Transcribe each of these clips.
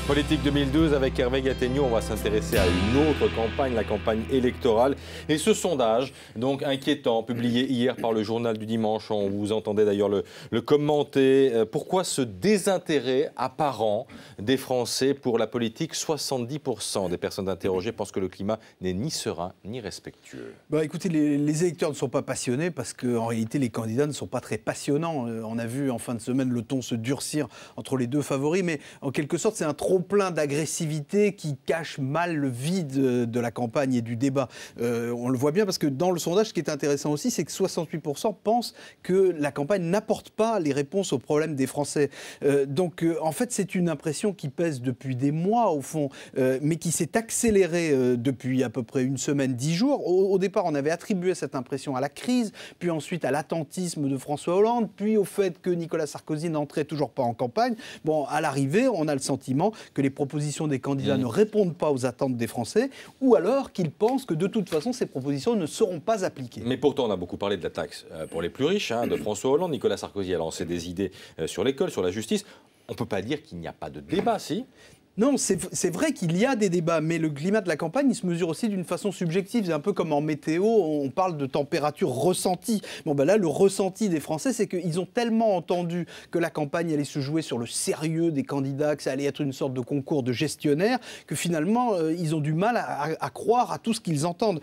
Politique 2012 avec Hervé Gattegno, on va s'intéresser à une autre campagne, la campagne électorale. Et ce sondage, donc inquiétant, publié hier par le Journal du Dimanche, on vous entendait d'ailleurs le commenter. Pourquoi ce désintérêt apparent des Français pour la politique? 70% des personnes interrogées pensent que le climat n'est ni serein ni respectueux. Écoutez, les électeurs ne sont pas passionnés parce qu'en réalité, les candidats ne sont pas très passionnants. On a vu en fin de semaine le ton se durcir entre les deux favoris, mais en quelque sorte, c'est un trop-plein d'agressivité qui cache mal le vide de la campagne et du débat. On le voit bien parce que dans le sondage, ce qui est intéressant aussi, c'est que 68% pensent que la campagne n'apporte pas les réponses aux problèmes des Français. En fait, c'est une impression qui pèse depuis des mois, au fond, mais qui s'est accélérée depuis à peu près une semaine, 10 jours. Au départ, on avait attribué cette impression à la crise, puis ensuite à l'attentisme de François Hollande, puis au fait que Nicolas Sarkozy n'entrait toujours pas en campagne. Bon, à l'arrivée, on a le sentiment que les propositions des candidats ne répondent pas aux attentes des Français, ou alors qu'ils pensent que de toute façon, ces propositions ne seront pas appliquées. Mais pourtant, on a beaucoup parlé de la taxe pour les plus riches, de François Hollande. Nicolas Sarkozy a lancé des idées sur l'école, sur la justice. On ne peut pas dire qu'il n'y a pas de débat, si ? Non, c'est vrai qu'il y a des débats, mais le climat de la campagne, il se mesure aussi d'une façon subjective. C'est un peu comme en météo, on parle de température ressentie. Là, le ressenti des Français, c'est qu'ils ont tellement entendu que la campagne allait se jouer sur le sérieux des candidats, que ça allait être une sorte de concours de gestionnaires, que finalement, ils ont du mal à croire à tout ce qu'ils entendent.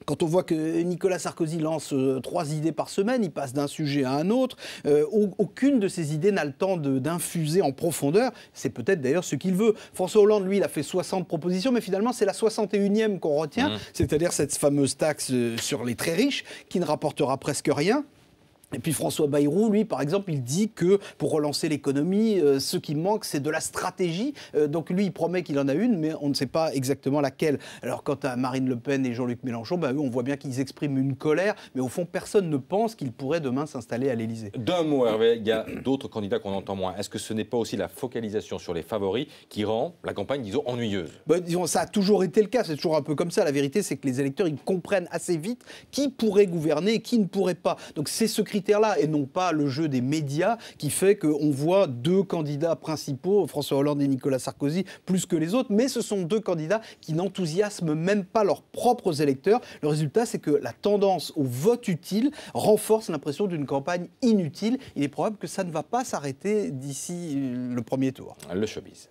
Quand on voit que Nicolas Sarkozy lance 3 idées par semaine, il passe d'un sujet à un autre, aucune de ces idées n'a le temps d'infuser en profondeur. C'est peut-être d'ailleurs ce qu'il veut. François Hollande, lui, il a fait 60 propositions, mais finalement, c'est la 61e qu'on retient, c'est-à-dire cette fameuse taxe sur les très riches, qui ne rapportera presque rien. Et puis François Bayrou, lui, par exemple, il dit que pour relancer l'économie, ce qui manque, c'est de la stratégie. Donc lui, il promet qu'il en a une, mais on ne sait pas exactement laquelle. Alors quant à Marine Le Pen et Jean-Luc Mélenchon, eux, on voit bien qu'ils expriment une colère, mais au fond, personne ne pense qu'ils pourraient demain s'installer à l'Élysée. D'un mot, Hervé, il y a d'autres candidats qu'on entend moins. Est-ce que ce n'est pas aussi la focalisation sur les favoris qui rend la campagne, disons, ennuyeuse? Disons, ça a toujours été le cas, c'est toujours un peu comme ça. La vérité, c'est que les électeurs, ils comprennent assez vite qui pourrait gouverner et qui ne pourrait pas. Donc c'est ce critère-là, et non pas le jeu des médias, qui fait qu'on voit 2 candidats principaux, François Hollande et Nicolas Sarkozy, plus que les autres, mais ce sont 2 candidats qui n'enthousiasment même pas leurs propres électeurs. Le résultat, c'est que la tendance au vote utile renforce l'impression d'une campagne inutile. Il est probable que ça ne va pas s'arrêter d'ici le premier tour. Le showbiz.